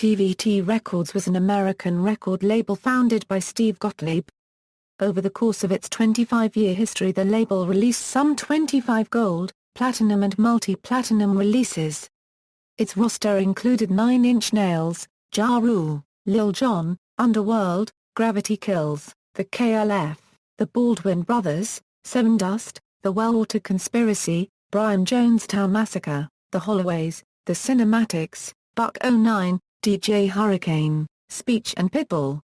TVT Records was an American record label founded by Steve Gottlieb. Over the course of its 25-year history, the label released some 25 gold, platinum and multi-platinum releases. Its roster included 9 Inch Nails, Ja Rule, Lil Jon, Underworld, Gravity Kills, the KLF, the Baldwin Brothers, Sevendust, the Wellwater Conspiracy, Brian Jonestown Massacre, the Holloways, the Cinematics, Buck 09, DJ Hurricane, Speech and Pitbull.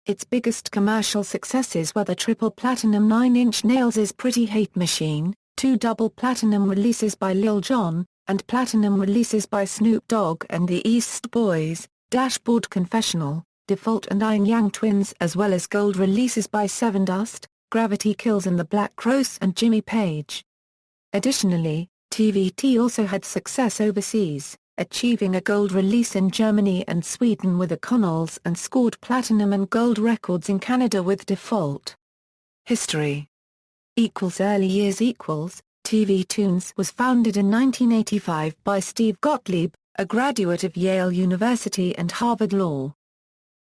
Its biggest commercial successes were the triple platinum 9 Inch Nails' Pretty Hate Machine, 2 double platinum releases by Lil Jon, and platinum releases by Snoop Dogg and the Eastside Boyz, Dashboard Confessional, Default and Ying Yang Twins, as well as gold releases by Sevendust, Gravity Kills and the Black Crowes and Jimmy Page. Additionally, TVT also had success overseas, achieving a gold release in Germany and Sweden with the Connells and scored platinum and gold records in Canada with Default. History. Early years. TV Tunes was founded in 1985 by Steve Gottlieb, a graduate of Yale University and Harvard Law.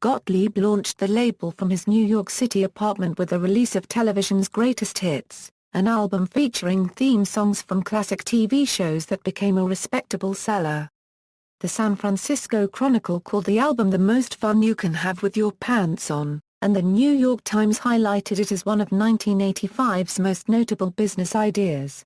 Gottlieb launched the label from his New York City apartment with the release of television's greatest hits, an album featuring theme songs from classic TV shows that became a respectable seller. The San Francisco Chronicle called the album the most fun you can have with your pants on, and the New York Times highlighted it as one of 1985's most notable business ideas.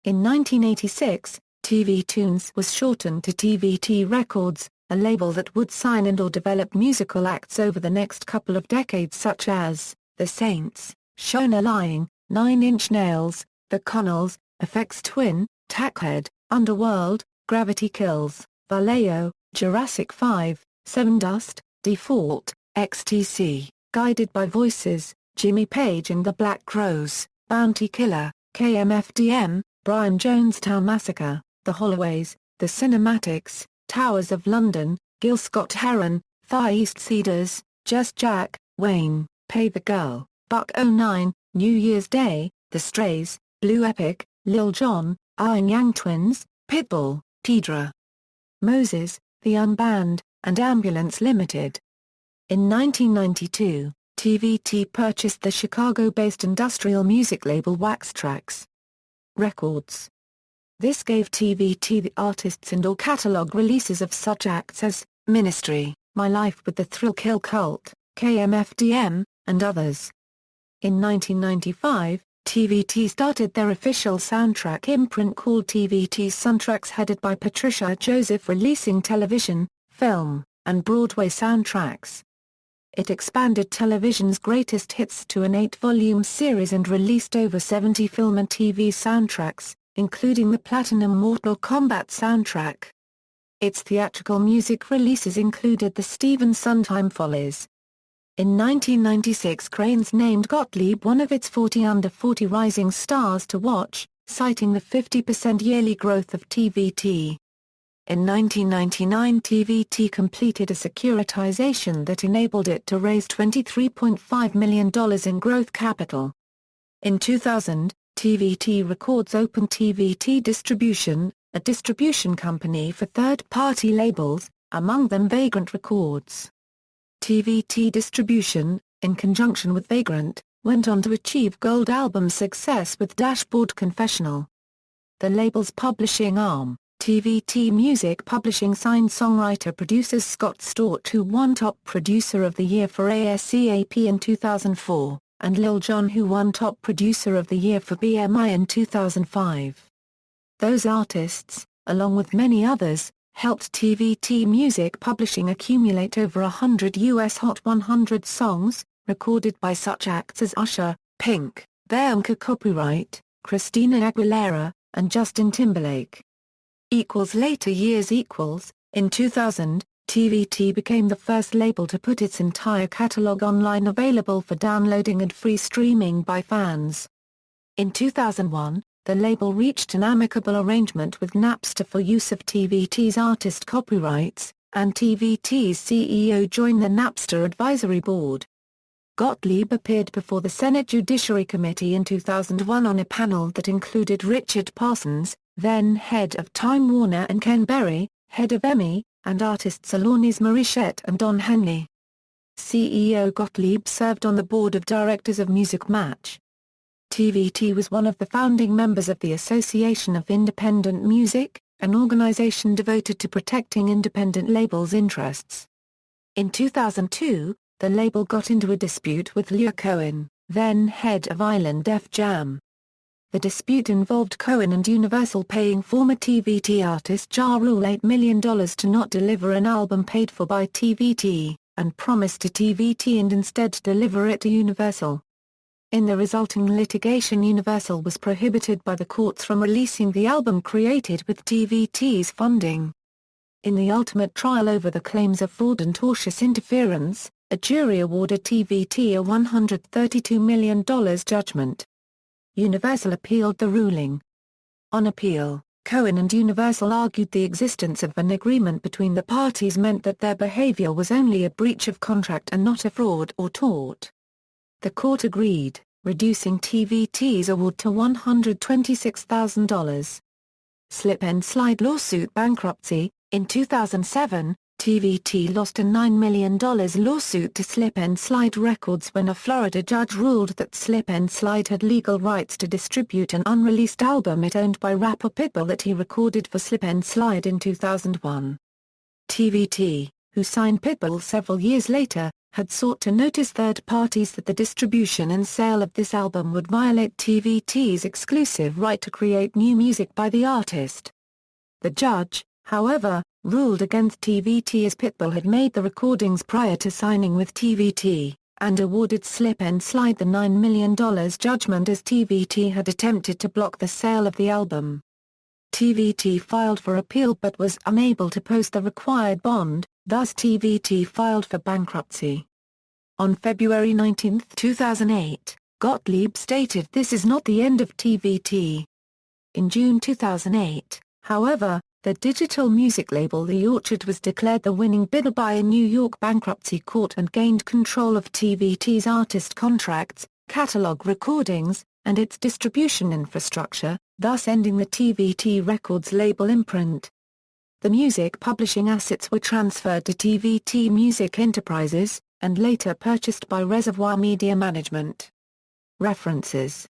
In 1986, TV Tunes was shortened to TVT Records, a label that would sign and/or develop musical acts over the next couple of decades such as The Saints, Shona Lying, 9 Inch Nails, The Connells, Aphex Twin, Tackhead, Underworld, Gravity Kills, Vallejo, Jurassic 5, Sevendust, Default, XTC, Guided by Voices, Jimmy Page and the Black Crowes, Bounty Killer, KMFDM, Brian Jonestown Massacre, The Holloways, The Cinematics, Towers of London, Gil Scott-Heron, Thigh East Cedars, Just Jack, Wayne, Pay the Girl, Buck 09, New Year's Day, The Strays, Blue Epic, Lil Jon, Ying Yang Twins, Pitbull, Pedra, Moses, The Unbanned, and Ambulance Limited. In 1992, TVT purchased the Chicago-based industrial music label Wax Trax Records. This gave TVT the artists and/or catalog releases of such acts as Ministry, My Life with the Thrill Kill Cult, KMFDM, and others. In 1995, TVT started their official soundtrack imprint called TVT Soundtracks, headed by Patricia Joseph, releasing television, film, and Broadway soundtracks. It expanded television's greatest hits to an 8-volume series and released over 70 film and TV soundtracks, including the Platinum Mortal Kombat soundtrack. Its theatrical music releases included the Stephen Sondheim Follies. In 1996, Crain's named Gottlieb one of its 40 Under 40 Rising Stars to watch, citing the 50% yearly growth of TVT. In 1999, TVT completed a securitization that enabled it to raise $23.5 million in growth capital. In 2000, TVT Records opened TVT Distribution, a distribution company for third-party labels, among them Vagrant Records. TVT Distribution, in conjunction with Vagrant, went on to achieve gold album success with Dashboard Confessional. The label's publishing arm, TVT Music Publishing, signed songwriter-producer Scott Storch, who won Top Producer of the Year for ASCAP in 2004, and Lil Jon, who won Top Producer of the Year for BMI in 2005. Those artists, along with many others, helped TVT Music Publishing accumulate over 100 U.S. Hot 100 songs, recorded by such acts as Usher, Pink, Bianca Copyright, Christina Aguilera, and Justin Timberlake. Later years. In 2000, TVT became the first label to put its entire catalog online, available for downloading and free streaming by fans. In 2001, the label reached an amicable arrangement with Napster for use of TVT's artist copyrights, and TVT's CEO joined the Napster advisory board. Gottlieb appeared before the Senate Judiciary Committee in 2001 on a panel that included Richard Parsons, then head of Time Warner, and Ken Berry, head of EMI, and artists Alanis Morissette and Don Henley. CEO Gottlieb served on the board of directors of Music Match. TVT was one of the founding members of the Association of Independent Music, an organization devoted to protecting independent labels' interests. In 2002, the label got into a dispute with Lyor Cohen, then head of Island Def Jam. The dispute involved Cohen and Universal paying former TVT artist Ja Rule $8 million to not deliver an album paid for by TVT, and promised to TVT and instead deliver it to Universal. In the resulting litigation, Universal was prohibited by the courts from releasing the album created with TVT's funding. In the ultimate trial over the claims of fraud and tortious interference, a jury awarded TVT a $132 million judgment. Universal appealed the ruling. On appeal, Cohen and Universal argued the existence of an agreement between the parties meant that their behavior was only a breach of contract and not a fraud or tort. The court agreed, reducing TVT's award to $126,000. Slip and Slide lawsuit bankruptcy. In 2007, TVT lost a $9 million lawsuit to Slip and Slide Records when a Florida judge ruled that Slip and Slide had legal rights to distribute an unreleased album it owned by rapper Pitbull that he recorded for Slip and Slide in 2001. TVT, who signed Pitbull several years later, had sought to notice third parties that the distribution and sale of this album would violate TVT's exclusive right to create new music by the artist. The judge, however, ruled against TVT as Pitbull had made the recordings prior to signing with TVT, and awarded Slip and Slide the $9 million judgment as TVT had attempted to block the sale of the album. TVT filed for appeal but was unable to post the required bond, thus TVT filed for bankruptcy. On February 19, 2008, Gottlieb stated this is not the end of TVT. In June 2008, however, the digital music label The Orchard was declared the winning bidder by a New York bankruptcy court and gained control of TVT's artist contracts, catalog recordings, and its distribution infrastructure, thus ending the TVT Records label imprint. The music publishing assets were transferred to TVT Music Enterprises, and later purchased by Reservoir Media Management. References.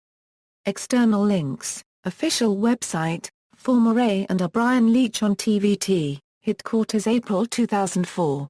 External links, official website, former A&R Brian Leach on TVT, Headquarters April 2004.